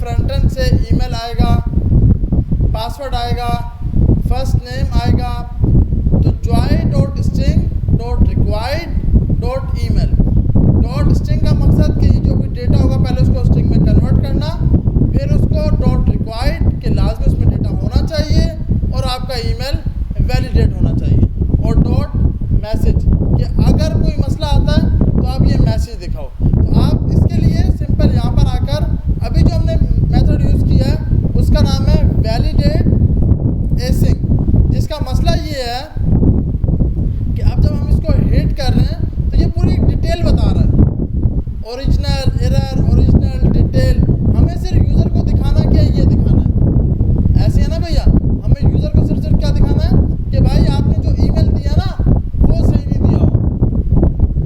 Front end से email आएगा, password आएगा, फर्स्ट नेम आएगा। तो joy.string.required.email डॉट स्ट्रिंग का मकसद कि जो भी डेटा होगा पहले उसको स्ट्रिंग में कन्वर्ट करना, फिर उसको डॉट रिक्वायर्ड के लाजमी उसमें डेटा होना चाहिए और आपका ईमेल वैलिडेट होना चाहिए, और डॉट मैसेज कि अगर कोई मसला आता है तो आप ये मैसेज दिखाओ। तो आप इसके लिए सिंपल यहाँ पर आकर अभी जो हमने मेथड यूज़ किया है उसका नाम है वैलिडेट एसिंग, जिसका मसला ये है कि अब जब हम इसको हिट कर रहे हैं तो ये पूरी डिटेल बता रहा है, ओरिजिनल, एरर, ओरिजिनल, डिटेल। हमें सिर्फ यूज़र को दिखाना क्या है, ये दिखाना है। ऐसे है ना भैया, हमें यूज़र को सिर्फ क्या दिखाना है कि भाई आपने जो ईमेल दिया ना वो सही नहीं दिया हो।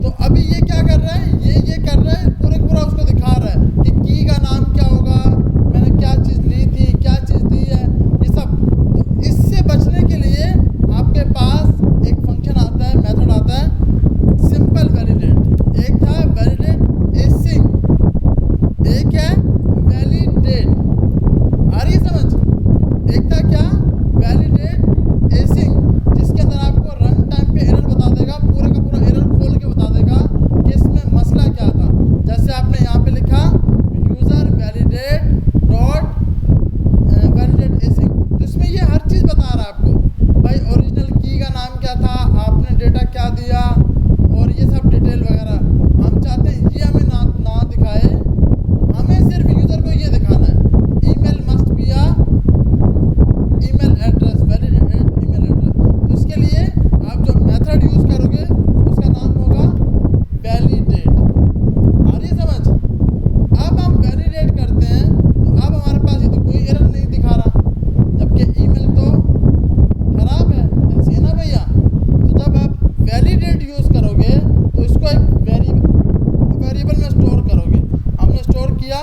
तो अभी ये क्या कर रहा है, ये कर रहा है पूरे पूरा उसको दिखा रहा है कि की का नाम क्या होगा, मैंने क्या चीज़ ली थी, क्या चीज़ दी है, ये सब। तो इससे बचने के लिए आपके पास एक फंक्शन आता है, मेथड आता है सिंपल वैलिडेट। एक था वैलिडेट एसिंग, एक है वैलिडेट। आ रही है समझ? एक था क्या, वैलिडेट एसिंग, जिसके अंदर आपको रन टाइम पे एरर बता देगा, पूरा का पूरा एरर खोल के बता देगा कि इसमें मसला क्या था। जैसे आपने यहाँ पे लिखा यूज़र वैलिडेट डॉट वैलिडेट एसिंग, तो इसमें ये हर चीज़ बता रहा है आपको, भाई ओरिजिनल की का नाम क्या था, आपने डेटा क्या दिया, और ये सब डिटेल वगैरह। हम चाहते हैं ये हमें ना दिखाए, हमें सिर्फ यूज़र को ये दिखाना है email must be a email address, validate email address. तो इसके लिए आप जो मेथड यूज़ करोगे उसका नाम होगा वैलिडेट। आ रही है समझ? अब हम वैलिडेट करते हैं तो अब हमारे पास ये तो कोई एरर नहीं दिखा रहा, जबकि ईमेल तो खराब है। ऐसे है ना भैया? तो जब आप वैलिडेट यूज़ करोगे तो इसको एक वेरिएबल में स्टोर करोगे। हमने स्टोर किया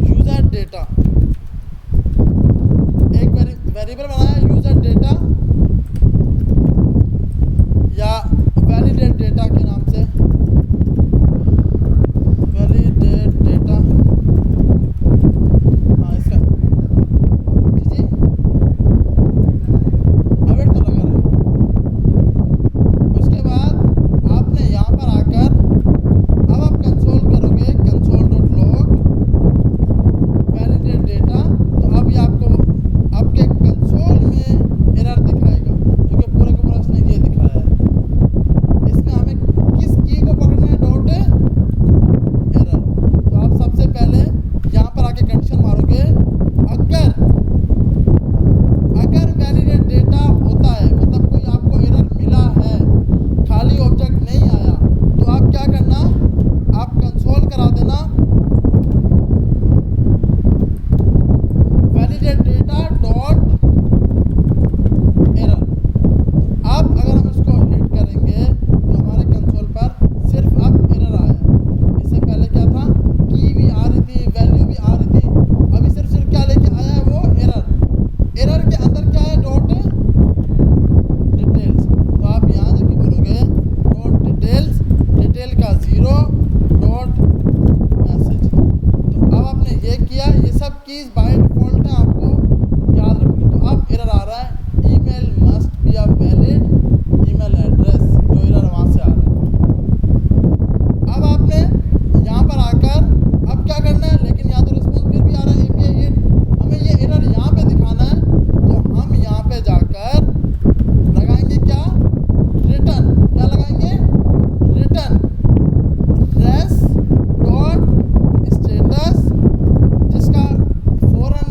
यूज़र डेटा, एक वेरिएबल बनाया यूज़र डेटा या वैलिडेट डेटा के नाम से, वैलिडेट डेटा। हाँ इसका जी अवेट तो लगा रहे हो। उसके बाद आपने यहाँ पर आकर अब आप कंसोल करोगे, console.log वैलिडेट डेटा। तो अब ये आपको आपके कंसोल में एरर दिखाएगा, क्योंकि पूरे का पूरा उसने ये दिखाया है। इसमें हमें किस की को पकड़ना है, डॉट एरर। तो आप सबसे पहले यहाँ पर आके कंडीशन मारोगे, अगर वैलिडेट डेटा होता है, मतलब कोई आपको एरर मिला है, खाली ऑब्जेक्ट नहीं आया, तो आप क्या करना, आप कंसोल करा देना वैलिडेट डेटा डॉट एरर। अब अगर हम इसको हिट करेंगे तो हमारे कंसोल पर सिर्फ अब एरर आया है। इससे पहले क्या था, की भी आ रही थी, वैल्यू भी आ रही थी, अभी सिर्फ क्या लेके आया है वो एरर। एरर के अंदर क्या है, डॉट डिटेल्स। तो आप यहाँ जाके बोलोगे डॉट डिटेल्स, डिटेल का 0 डॉट मैसेज। तो अब आपने ये किया, ये सब कीज़ बाय डिफ़ॉल्ट है, आपको याद रखनी। तो अब एरर आ रहा है email must be a valid email address, जो एरर वहाँ से आ रहा है। अब आपने यहाँ पर आकर अब क्या करना है, लेकिन यहाँ तो रिस्पॉन्स फिर भी आ रहा है API हिट, हमें ये एरर यहाँ पे दिखाना है। तो हम यहाँ पे जाकर लगाएंगे क्या, रिटर्न। क्या लगाएंगे, रिटर्न res डॉट स्टेटस, जिसका 400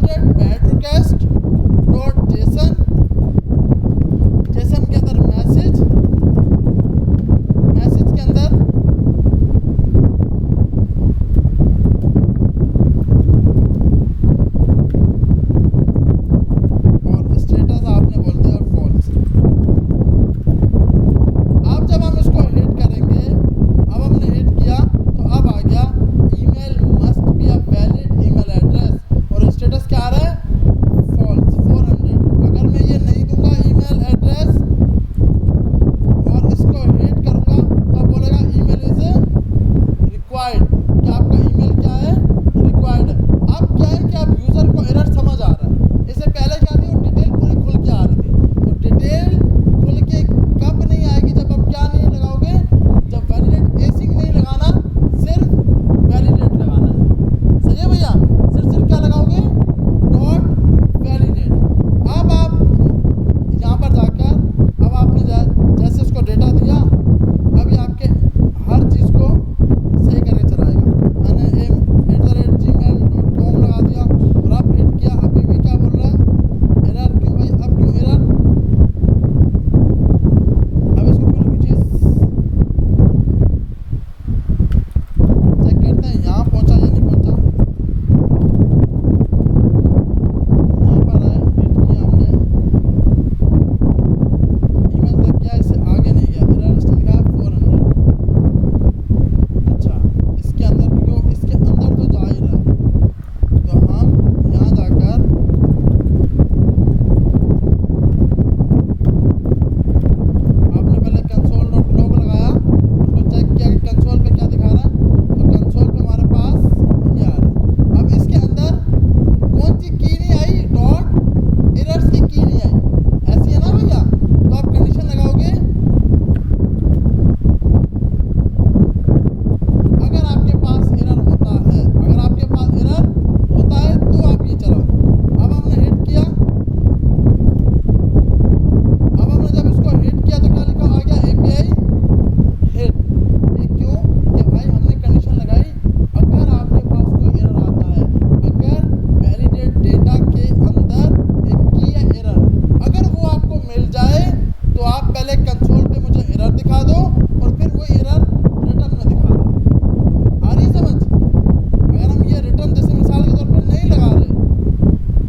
पहले कंसोल पे मुझे एरर दिखा दो और फिर वो एरर रिटर्न में दिखा दो। आ रही समझ? अगर हम ये रिटर्न जैसे मिसाल के तौर पर नहीं लगा रहे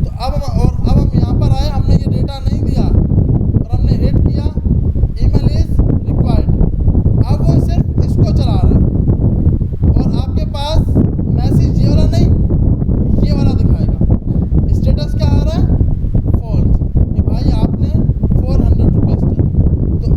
तो अब हम यहाँ पर आए, हमने ये डेटा नहीं दिया और हमने हिट किया ईमेल इज रिक्वायर्ड। अब वो सिर्फ इसको चला रहा है और आपके पास मैसेज ये वाला नहीं, ये वाला दिखाएगा। स्टेटस क्या आ रहा है? फॉल्स, कि भाई आपने 400 रिक्वेस्ट है। तो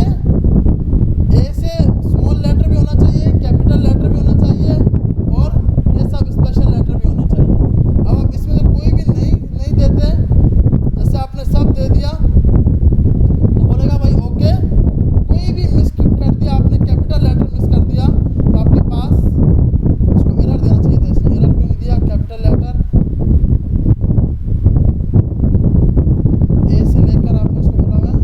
चाहिए, ए से स्मॉल लेटर भी होना चाहिए, कैपिटल लेटर भी होना चाहिए और ये सब स्पेशल लेटर भी होने चाहिए। अब आप इसमें से कोई भी नहीं देते, जैसे आपने सब दे दिया तो बोलेगा भाई ओके। कोई भी मिस कर दिया आपने, कैपिटल लेटर मिस कर दिया तो आपके पास इसको एरर देना चाहिए था। इसने एरर क्यों नहीं दिया? कैपिटल लेटर ए से लेकर आपने इसको बोला हुआ है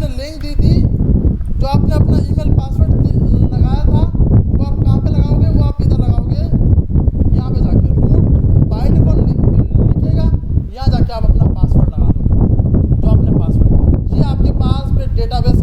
आपने लिंक दी थी, जो आपने अपना ईमेल पासवर्ड लगाया था, वो आप कहाँ पे लगाओगे? वो आप इधर लगाओगे, यहाँ पे जाके रूट बाय डिफॉल्ट लिखिएगा, यहाँ जाके आप अपना पासवर्ड लगा दोगे, जो आपने पासवर्ड, ये आपके पास फिर डेटाबेस